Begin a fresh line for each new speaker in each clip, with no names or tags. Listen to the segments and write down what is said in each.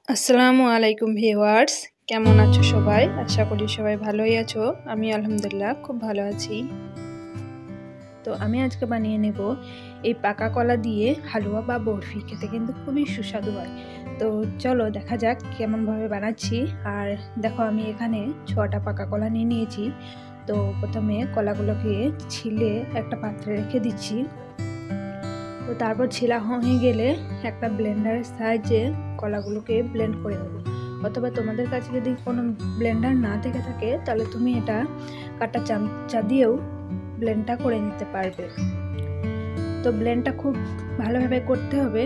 আসসালামু আলাইকুম ভিউয়ার্স, কেমন আছো সবাই? আশা করি সবাই ভালোই আছো। আমি আলহামদুলিল্লাহ খুব ভালো আছি। তো আমি আজকে বানিয়ে নেব এই পাকা কলা দিয়ে হালুয়া বা বরফি। খেতে কিন্তু খুবই সুস্বাদু হয়। তো চলো দেখা যাক কেমনভাবে বানাচ্ছি। আর দেখো আমি এখানে 6টা পাকা কলা নিয়ে নিয়েছি। তো প্রথমে কলাগুলোকে ছিলে একটা পাত্রে রেখে দিচ্ছি। তো তারপর ছিলা হয়ে গেলে একটা ব্লেন্ডারের সাহায্যে কলাগুলোকে ব্লেন্ড করে নেব। অথবা তোমাদের কাছে যদি কোনো ব্লেন্ডার না থেকে থাকে তাহলে তুমি এটা কাঁটা চামচা দিয়েও ব্লেন্ডটা করে নিতে পারবে। তো ব্লেন্ডটা খুব ভালোভাবে করতে হবে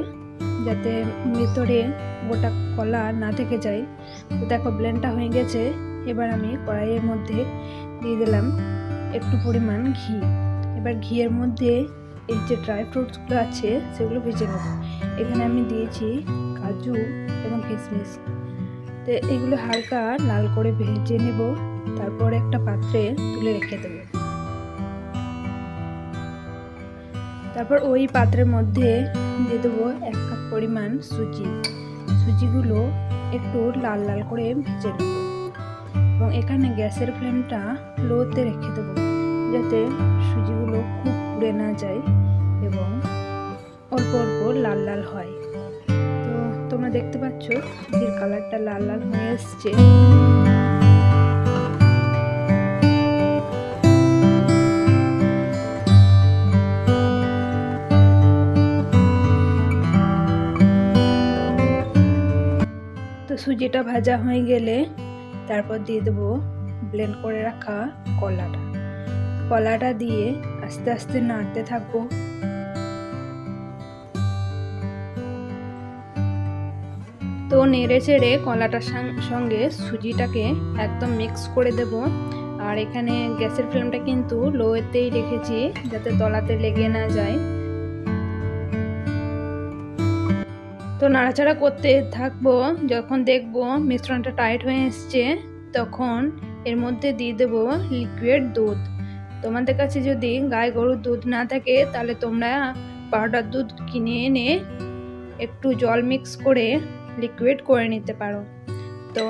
যাতে ভিতরে গোটা কলা না থেকে যায়। তো দেখো ব্লেন্ডটা হয়ে গেছে। এবার আমি কড়াইয়ের মধ্যে দিয়ে দিলাম একটু পরিমাণ ঘি। এবার ঘিয়ের মধ্যে এই যে ড্রাই ফ্রুটসগুলো আছে সেগুলো ভেজে নেব। এখানে আমি দিয়েছি কাজু এবং কিশমিশ। তো এগুলো হালকা লাল করে ভেজে নেব। তারপর একটা পাত্রে তুলে রেখে দেব। তারপর ওই পাত্রের মধ্যে দিয়ে দেবো 1 কাপ পরিমাণ সুজি। সুজিগুলো একটু লাল লাল করে ভেজে নেব এবং এখানে গ্যাসের ফ্লেমটা লোতে রেখে দেবো যাতে সুজিগুলো খুব পুড়ে না যায় এবং অল্প অল্প লাল লাল হয়। তো তোমরা দেখতে পাচ্ছ সুজির কালারটা লাল লাল হয়ে এসছে। তো সুজিটা ভাজা হয়ে গেলে তারপর দিয়ে দেবো ব্লেন্ড করে রাখা কলাটা দিয়ে আস্তে আস্তে নাড়তে থাকবো। তো নেড়ে চেড়ে কলাটার সঙ্গে সুজিটাকে একদম মিক্স করে দেব। আর এখানে গ্যাসের ফ্লেমটা কিন্তু লোতেই রেখেছি যাতে তলাতে লেগে না যায়। তো নাড়াচাড়া করতে থাকবো। যখন দেখবো মিশ্রণটা টাইট হয়ে এসছে তখন এর মধ্যে দিয়ে দেবো লিকুইড দুধ। তোমাদের কাছে যদি গাই গরুর দুধ না থাকে তাহলে তোমরা পাউডার দুধ কিনে এনে একটু জল মিক্স করে লিকুইড করে নিতে পারো। তো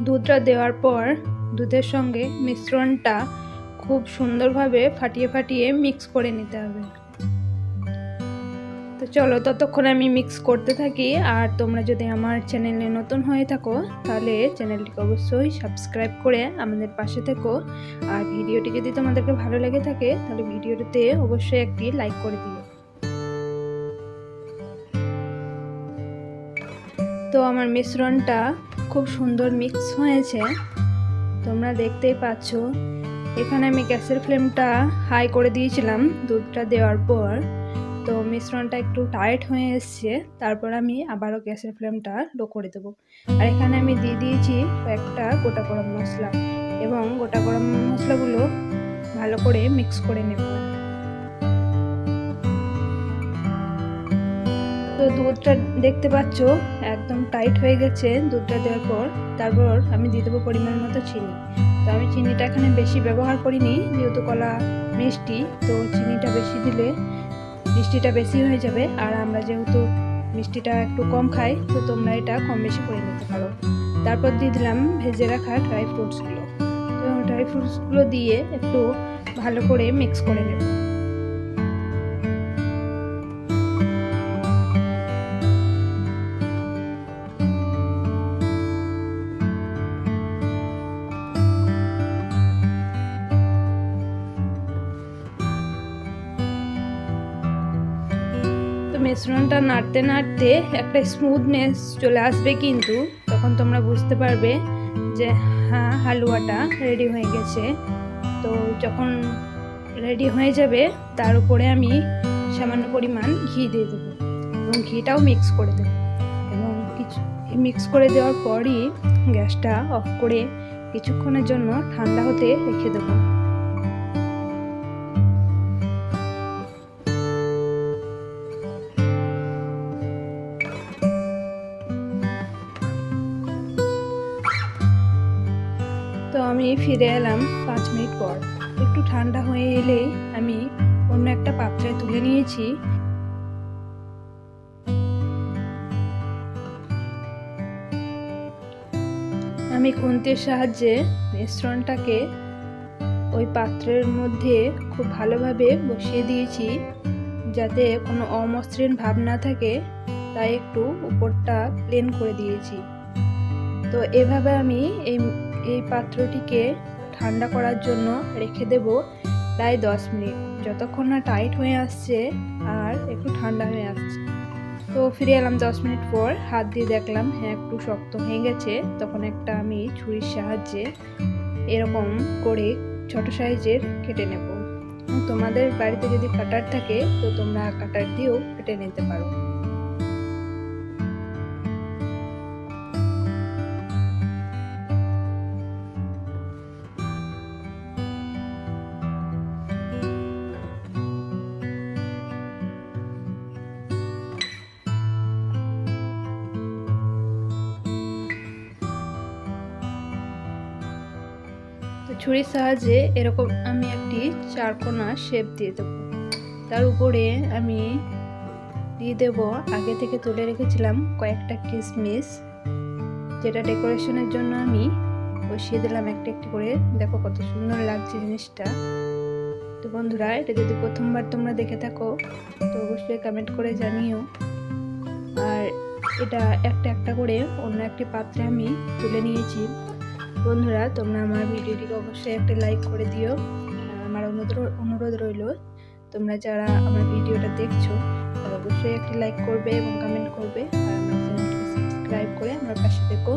দুধটা দেওয়ার পর দুধের সঙ্গে মিশ্রণটা খুব সুন্দরভাবে ফাটিয়ে ফাটিয়ে মিক্স করে নিতে হবে। তো চলো ততক্ষণ আমি মিক্স করতে থাকি। আর তোমরা যদি আমার চ্যানেলে নতুন হয়ে থাকো তাহলে চ্যানেলটিকে অবশ্যই সাবস্ক্রাইব করে আমাদের পাশে থেকো। আর ভিডিওটি যদি তোমাদেরকে ভালো লেগে থাকে তাহলে ভিডিওটিতে অবশ্যই একটি লাইক করে দিও। তো আমার মিশ্রণটা খুব সুন্দর মিক্স হয়েছে, তোমরা দেখতেই পাচ্ছ। এখানে আমি গ্যাসের ফ্লেমটা হাই করে দিয়েছিলাম দুধটা দেওয়ার পর। তো মিশ্রণটা একটু টাইট হয়ে এসছে। তারপর আমি আবারও গ্যাসের ফ্লেমটা লো করে দেবো। আর এখানে আমি দিয়ে দিয়েছি কয়েকটা গোটা গরম মশলা এবং গোটা গরম মশলাগুলো ভালো করে মিক্স করে নেব। তো দুধটা দেখতে পাচ্ছ একদম টাইট হয়ে গেছে দুধটা দেওয়ার পর। তারপর আমি দিয়ে দেবো পরিমাণ মতো চিনি। তো আমি চিনিটা এখানে বেশি ব্যবহার করিনি যেহেতু কলা মিষ্টি, তো চিনিটা বেশি দিলে মিষ্টিটা বেশি হয়ে যাবে। আর আমরা যেহেতু মিষ্টিটা একটু কম খাই তো তোমরা এটা কম বেশি করে নিতে পারো। তারপর দিয়ে দিলাম ভেজে রাখা ড্রাই ফ্রুটসগুলো। তো ড্রাই ফ্রুটসগুলো দিয়ে একটু ভালো করে মিক্স করে নেব। মিশ্রণটা নাড়তে নাড়তে একটা স্মুথনেস চলে আসবে, কিন্তু তখন তোমরা বুঝতে পারবে যে হ্যাঁ হালুয়াটা রেডি হয়ে গেছে। তো যখন রেডি হয়ে যাবে তার উপরে আমি সামান্য পরিমাণ ঘি দিয়ে দেবো এবং ঘিটাও মিক্স করে দেবো এবং মিক্স করে দেওয়ার পরই গ্যাসটা অফ করে কিছুক্ষণের জন্য ঠান্ডা হতে রেখে দেবো। তো আমি ফিরে এলাম 5 মিনিট পর। একটু ঠান্ডা হয়ে এলেই আমি অন্য একটা পাত্রে তুলে নিয়েছি। আমি খুন্তির সাহায্যে মিশ্রণটাকে ওই পাত্রের মধ্যে খুব ভালোভাবে বসিয়ে দিয়েছি, যাতে কোনো অমসৃণ ভাব না থাকে, তাই একটু উপরটা প্লেন করে দিয়েছি। তো এভাবে আমি এই পাত্রটিকে ঠান্ডা করার জন্য রেখে দেব প্রায় 10 মিনিট, যতক্ষণ না টাইট হয়ে আসছে আর একটু ঠান্ডা হয়ে আসছে। তো ফিরে এলাম 10 মিনিট পর, হাত দিয়ে দেখলাম হ্যাঁ একটু শক্ত হয়ে গেছে। তখন একটা আমি ছুরির সাহায্যে এরকম করে ছোট সাইজের কেটে নেব। তোমাদের বাড়িতে যদি কাটার থাকে তো তোমরা কাটার দিয়েও কেটে নিতে পারো। তো ছুরির সাহায্যে এরকম আমি একটি চারকোনা শেপ দিয়ে দেবো। তার উপরে আমি দিয়ে দেব আগে থেকে তুলে রেখেছিলাম কয়েকটা কিশমিশ, যেটা ডেকোরেশনের জন্য আমি বসিয়ে দিলাম একটা একটি করে। দেখো কত সুন্দর লাগছে জিনিসটা। তো বন্ধুরা, এটা যদি প্রথমবার তোমরা দেখে থাকো তো অবশ্যই কমেন্ট করে জানিও। আর এটা একটা একটা করে অন্য একটি পাত্রে আমি তুলে নিয়েছি। বন্ধুরা, তোমরা আমার ভিডিওটিকে অবশ্যই একটা লাইক করে দিও। আমার অনুরোধ রইল, তোমরা যারা আমার ভিডিওটা দেখছো তারা অবশ্যই একটি লাইক করবে এবং কমেন্ট করবে, আর আমার চ্যানেলটিকে সাবস্ক্রাইব করে আমার পাশে থেকো।